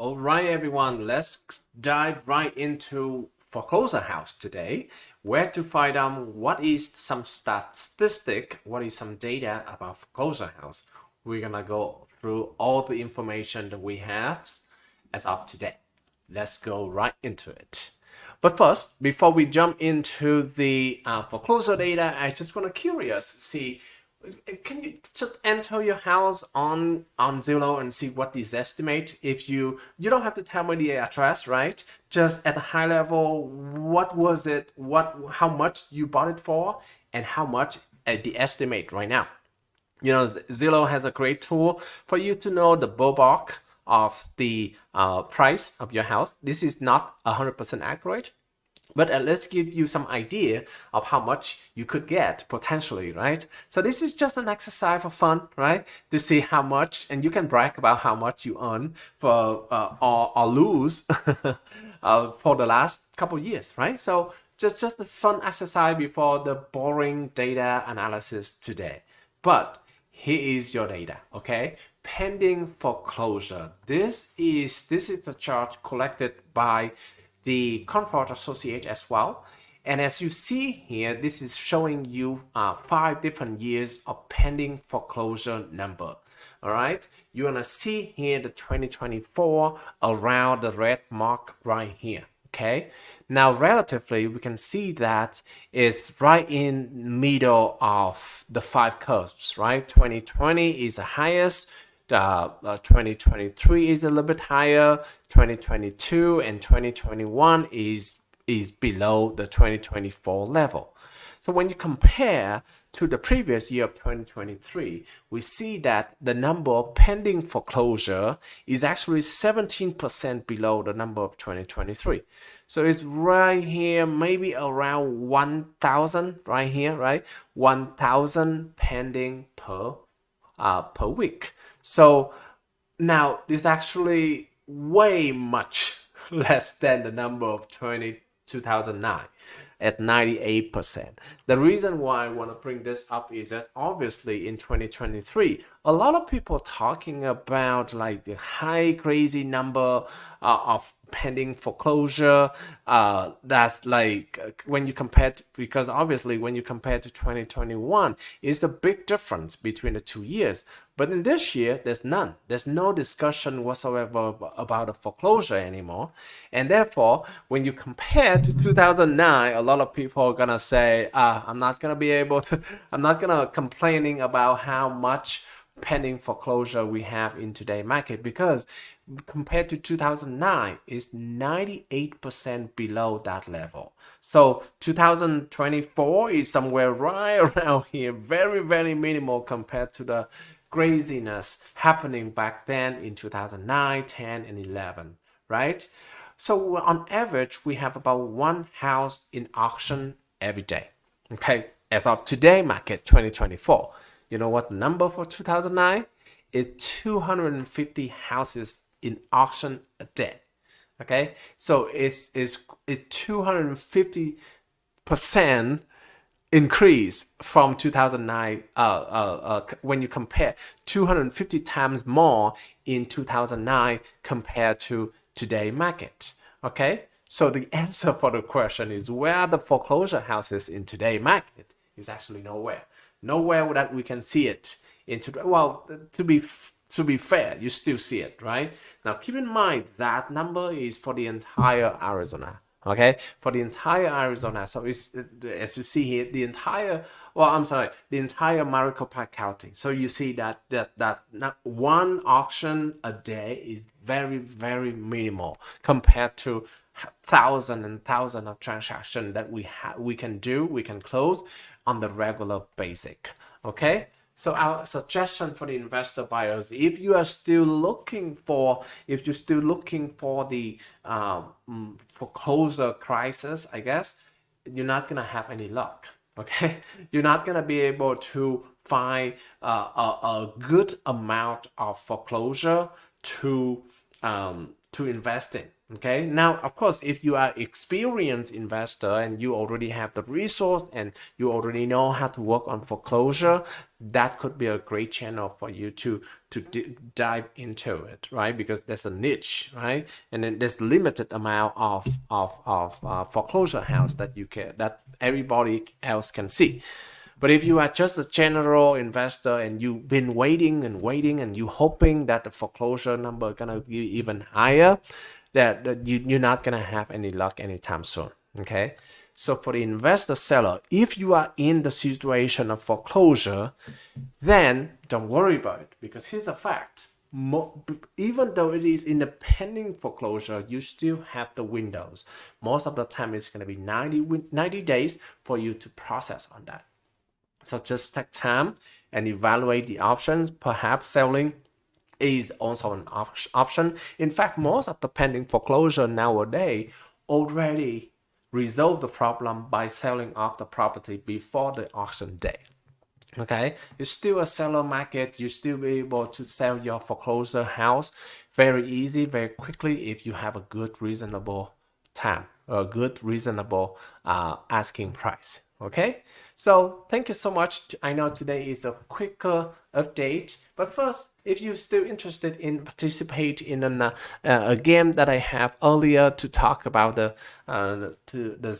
All right, everyone, let's dive right into foreclosure house today. Where to find what is some statistic, what is some data about foreclosure house. We're gonna go through all the information that we have as of today. Let's go right into it. But first, before we jump into the foreclosure data, I just want to curious see, can you just enter your house on Zillow and see what is estimate? If you don't have to tell me the address, right? Just at a high level, what was it? How much you bought it for, and how much at the estimate right now? Zillow has a great tool for you to know the ballpark of the price of your house. This is not 100% accurate, but at least give you some idea of how much you could get potentially, right? So this is just an exercise for fun, right? To see how much, and you can brag about how much you earn for or lose for the last couple of years, right? So just a fun exercise before the boring data analysis today. But here is your data, okay? Pending foreclosure. This is a chart collected by the Comfort Associate as well. And as you see here, this is showing you 5 different years of pending foreclosure number. All right, you're gonna see here the 2024 around the red mark right here. Okay, now relatively we can see that is right in middle of the 5 curves, right? 2020 is the highest, 2023 is a little bit higher, 2022 and 2021 is below the 2024 level. So when you compare to the previous year of 2023, we see that the number of pending foreclosure is actually 17% below the number of 2023. So it's right here, maybe around 1,000 right here, right? 1,000 pending per week. So now this actually way much less than the number of 2009 at 98%. The reason why I want to bring this up is that obviously in 2023, a lot of people talking about like the high crazy number of pending foreclosure. That's like when you compare to, because obviously when you compare to 2021, it's a big difference between the 2 years. But in this year, there's none. There's no discussion whatsoever about a foreclosure anymore. And therefore, when you compare to 2009, a lot of people are going to say, I'm not going to be able to, I'm not going to complaining about how much pending foreclosure we have in today's market, because compared to 2009 is 98% below that level. So 2024 is somewhere right around here, very, very minimal compared to the craziness happening back then in 2009, 10, and 11, right? So on average, we have about 1 house in auction every day, okay? As of today, market 2024. You know what the number for 2009 is? 250 houses in auction a day, okay? So it's 250% increase from 2009 when you compare 250 times more in 2009 compared to today market. Okay, so the answer for the question is, where are the foreclosure houses in today market? Is actually nowhere that we can see it into. Well, to be fair, you still see it, right? Now keep in mind that number is for the entire Arizona. Okay, for the entire Arizona. So it's, as you see here, the entire Maricopa County. So you see that not 1 auction a day is very, very minimal compared to thousands and thousands of transactions that we can close on the regular basic. Okay. So our suggestion for the investor buyers, if you're still looking for the foreclosure crisis, I guess you're not gonna have any luck. Okay, you're not gonna be able to find a good amount of foreclosure to invest in. Okay, now of course, if you are experienced investor and you already have the resource and you already know how to work on foreclosure, that could be a great channel for you to dive into it, right? Because there's a niche, right? And then there's limited amount of foreclosure house that everybody else can see. But if you are just a general investor and you've been waiting and waiting and you hoping that the foreclosure number gonna be even higher, that you're not gonna have any luck anytime soon. Okay. So for the investor seller, if you are in the situation of foreclosure, then don't worry about it, because here's a fact. Even though it is in the pending foreclosure, you still have the windows. Most of the time, it's going to be 90 days for you to process on that. So just take time and evaluate the options. Perhaps selling is also an option. In fact, most of the pending foreclosure nowadays already resolve the problem by selling off the property before the auction day. Okay, it's still a seller market. You still be able to sell your foreclosure house very easy, very quickly if you have a good reasonable time or a good reasonable asking price. Okay, so thank you so much. I know today is a quicker update, but first, if you're still interested in participate in a game that I have earlier to talk about the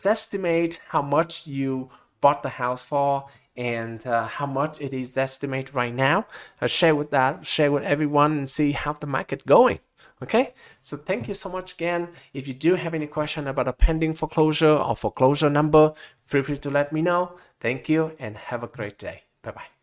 estimate how much you bought the house for and how much it is estimated right now, share with everyone and see how the market going. Okay, so thank you so much again. If you do have any question about a pending foreclosure or foreclosure number, feel free to let me know. Thank you and have a great day. Bye bye.